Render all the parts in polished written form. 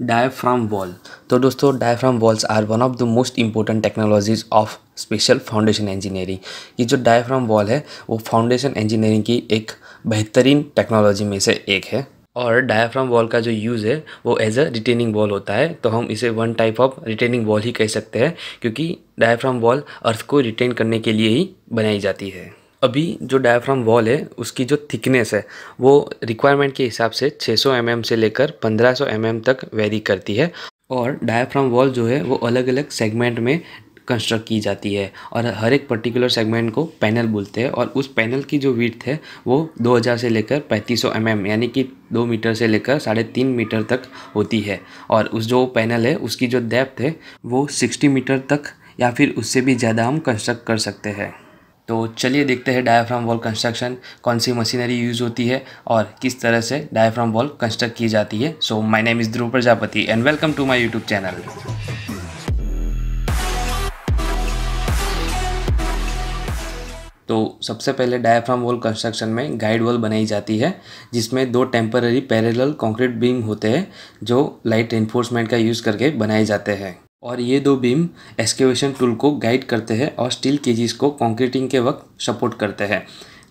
Diaphragm wall. तो दोस्तों, diaphragm walls are one of the most important technologies of special foundation engineering. ये जो diaphragm wall है वो फाउंडेशन इंजीनियरिंग की एक बेहतरीन टेक्नोलॉजी में से एक है। और डायफ्राम वॉल का जो यूज़ है वो एज अ रिटेनिंग वॉल होता है, तो हम इसे one type of retaining wall ही कह सकते हैं, क्योंकि डायफ्राम वॉल अर्थ को रिटेन करने के लिए ही बनाई जाती है। अभी जो डायफ्राम वॉल है उसकी जो थिकनेस है वो रिक्वायरमेंट के हिसाब से 600 mm से लेकर 1500 mm तक वेरी करती है। और डायफ्राम वॉल जो है वो अलग अलग सेगमेंट में कंस्ट्रक्ट की जाती है और हर एक पर्टिकुलर सेगमेंट को पैनल बोलते हैं। और उस पैनल की जो विड्थ है वो 2000 से लेकर 3500 mm यानी कि 2 मीटर से लेकर 3.5 मीटर तक होती है। और उस जो पैनल है उसकी जो डेप्थ है वो 60 मीटर तक या फिर उससे भी ज़्यादा हम कंस्ट्रक्ट कर सकते हैं। तो चलिए देखते हैं डायफ्राम वॉल कंस्ट्रक्शन कौन सी मशीनरी यूज़ होती है और किस तरह से डायफ्राम वॉल कंस्ट्रक्ट की जाती है। So my name is Dhruv Prajapati and welcome to my YouTube channel. तो सबसे पहले डायफ्राम वॉल कंस्ट्रक्शन में गाइड वॉल बनाई जाती है, जिसमें 2 टेम्पररी पैरेलल कंक्रीट बीम होते हैं जो लाइट रेनफोर्समेंट का यूज़ करके बनाए जाते हैं। और ये 2 बीम एक्सकेवेशन टूल को गाइड करते हैं और स्टील केजीज को कंक्रीटिंग के वक्त सपोर्ट करते हैं।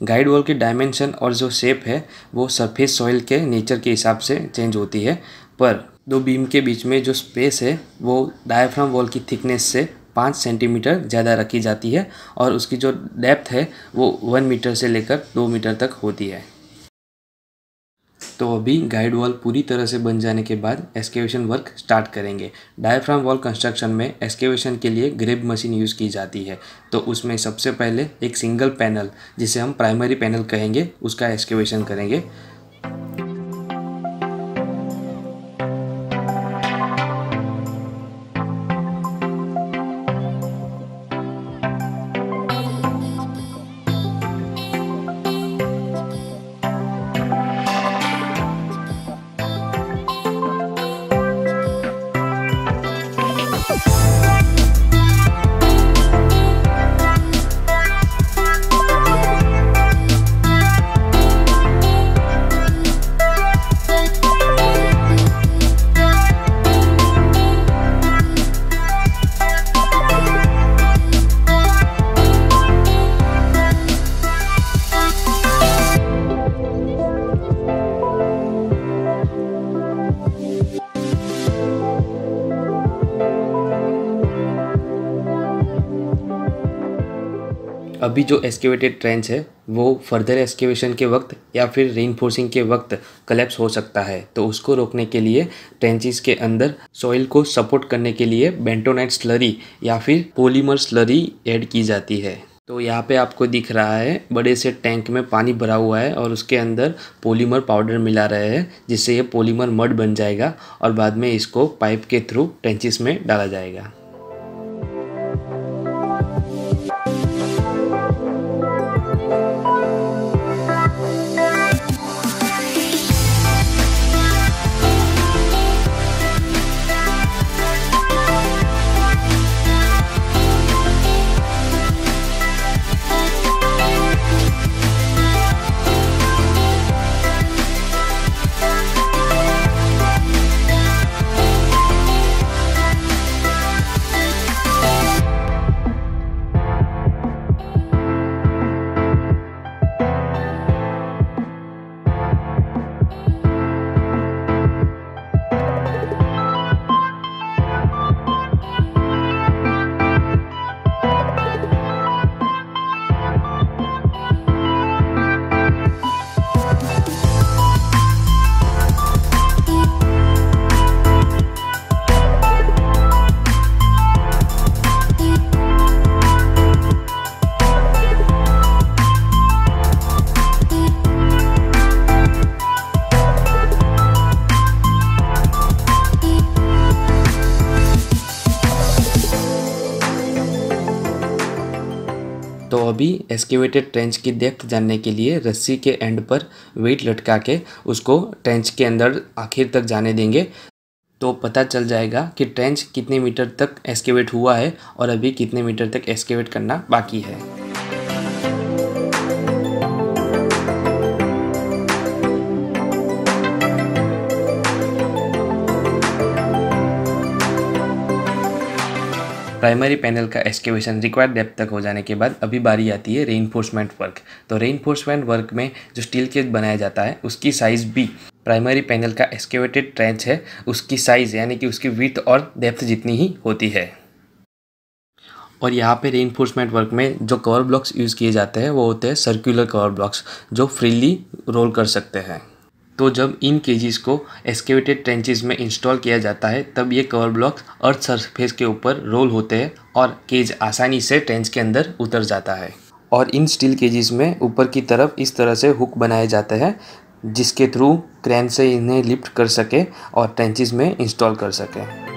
गाइड वॉल की डायमेंशन और जो शेप है वो सरफेस सॉइल के नेचर के हिसाब से चेंज होती है, पर 2 बीम के बीच में जो स्पेस है वो डायफ्राम वॉल की थिकनेस से 5 सेंटीमीटर ज़्यादा रखी जाती है और उसकी जो डेप्थ है वो 1 मीटर से लेकर 2 मीटर तक होती है। तो अभी गाइड वॉल पूरी तरह से बन जाने के बाद एक्सकेवेशन वर्क स्टार्ट करेंगे। डायफ्राम वॉल कंस्ट्रक्शन में एक्सकेवेशन के लिए ग्रेब मशीन यूज़ की जाती है। तो उसमें सबसे पहले एक सिंगल पैनल, जिसे हम प्राइमरी पैनल कहेंगे, उसका एक्सकेवेशन करेंगे। अभी जो एक्सकेवेटेड ट्रेंच है वो फर्दर एक्सकेवेशन के वक्त या फिर रीइंफोर्सिंग के वक्त कलेप्स हो सकता है, तो उसको रोकने के लिए ट्रेंचेस के अंदर सॉइल को सपोर्ट करने के लिए बेंटोनाइट स्लरी या फिर पॉलीमर स्लरी ऐड की जाती है। तो यहाँ पे आपको दिख रहा है बड़े से टैंक में पानी भरा हुआ है और उसके अंदर पॉलीमर पाउडर मिला रहे हैं, जिससे ये पॉलीमर मड बन जाएगा और बाद में इसको पाइप के थ्रू ट्रेंचेस में डाला जाएगा। तो अभी एक्सकेवेटेड ट्रेंच की डेप्थ जानने के लिए रस्सी के एंड पर वेट लटका के उसको ट्रेंच के अंदर आखिर तक जाने देंगे, तो पता चल जाएगा कि ट्रेंच कितने मीटर तक एक्सकेवेट हुआ है और अभी कितने मीटर तक एक्सकेवेट करना बाकी है। प्राइमरी पैनल का एक्सकेवेशन रिक्वायर्ड डेप्थ तक हो जाने के बाद अभी बारी आती है रेइनफोर्समेंट वर्क। तो रेइनफोर्समेंट वर्क में जो स्टील केज बनाया जाता है उसकी साइज़ भी प्राइमरी पैनल का एक्सकेवेटेड ट्रेंच है उसकी साइज़ यानी कि उसकी विड्थ और डेप्थ जितनी ही होती है। और यहाँ पे रेइनफोर्समेंट वर्क में जो कवर ब्लॉक्स यूज़ किए जाते हैं वो होते हैं सर्कुलर कवर ब्लॉक्स जो फ्रीली रोल कर सकते हैं। तो जब इन केजेस को एक्सकेवेटेड ट्रेंचेस में इंस्टॉल किया जाता है तब ये कवर ब्लॉक्स अर्थ सरफेस के ऊपर रोल होते हैं और केज आसानी से ट्रेंच के अंदर उतर जाता है। और इन स्टील केजेस में ऊपर की तरफ इस तरह से हुक बनाए जाते हैं जिसके थ्रू क्रेन से इन्हें लिफ्ट कर सके और ट्रेंचेस में इंस्टॉल कर सके।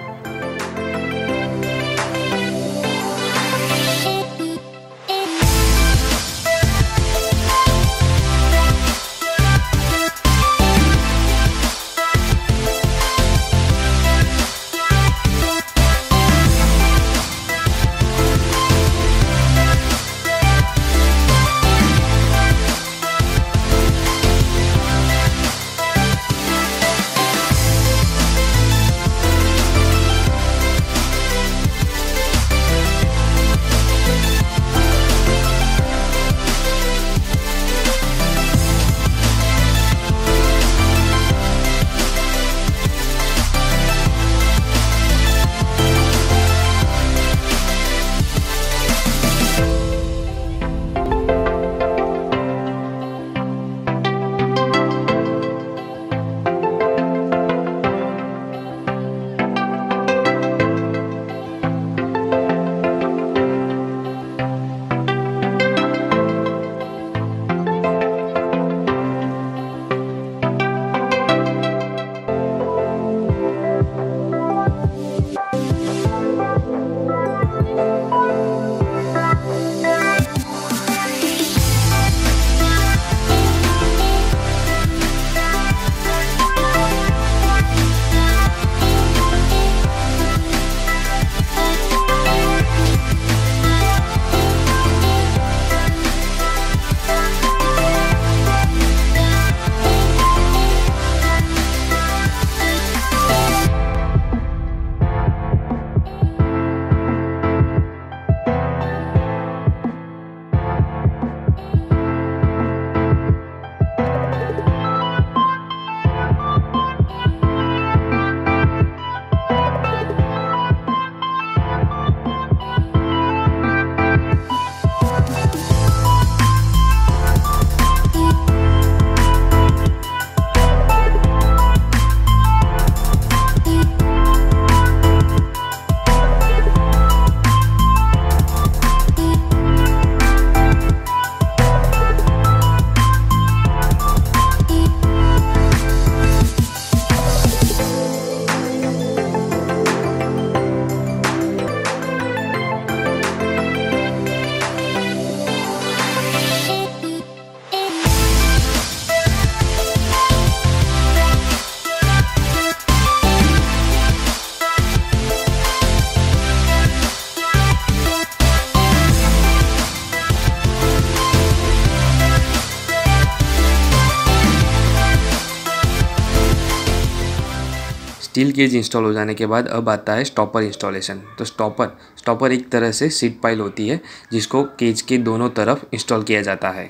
स्टील केज इंस्टॉल हो जाने के बाद अब आता है स्टॉपर इंस्टॉलेशन। तो स्टॉपर एक तरह से सीट पाइल होती है जिसको केज के दोनों तरफ इंस्टॉल किया जाता है।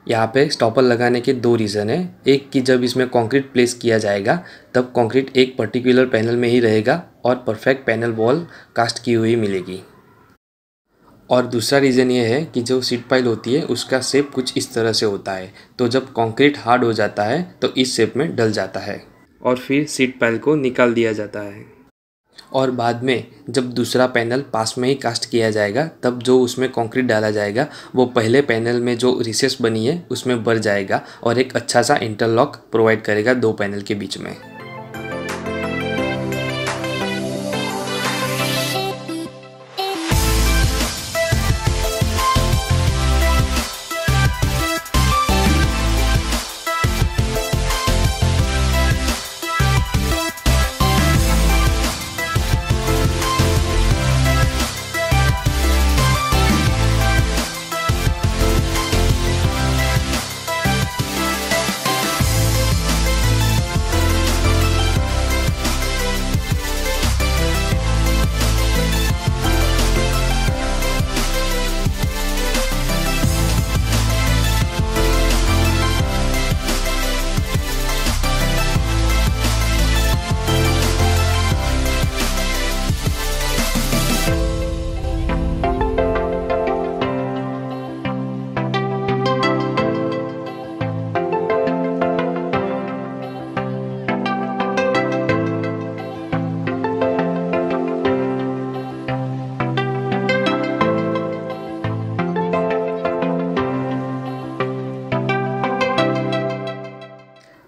यहाँ पे स्टॉपर लगाने के दो रीज़न है। एक कि जब इसमें कंक्रीट प्लेस किया जाएगा तब कंक्रीट एक पर्टिकुलर पैनल में ही रहेगा और परफेक्ट पैनल वॉल कास्ट की हुई मिलेगी। और दूसरा रीज़न ये है कि जो सीट पाइल होती है उसका शेप कुछ इस तरह से होता है, तो जब कंक्रीट हार्ड हो जाता है तो इस शेप में डल जाता है और फिर सीट पाइल को निकाल दिया जाता है। और बाद में जब दूसरा पैनल पास में ही कास्ट किया जाएगा तब जो उसमें कंक्रीट डाला जाएगा वो पहले पैनल में जो रिसेस बनी है उसमें भर जाएगा और एक अच्छा सा इंटरलॉक प्रोवाइड करेगा दो पैनल के बीच में।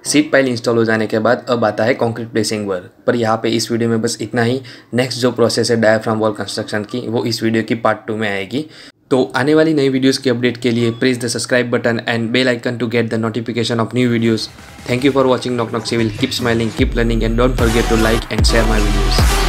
सीट पाइल इंस्टॉल हो जाने के बाद अब आता है कंक्रीट प्लेसिंग वर्क। पर यहाँ पे इस वीडियो में बस इतना ही। नेक्स्ट जो प्रोसेस है डायाफ्राम वॉल कंस्ट्रक्शन की, वो इस वीडियो की पार्ट 2 में आएगी। तो आने वाली नई वीडियोस की अपडेट के लिए press the subscribe button and bell icon to get the notification of new videos. Thank you for watching knock knock civil. Keep smiling, keep learning and don't forget to like and share my videos.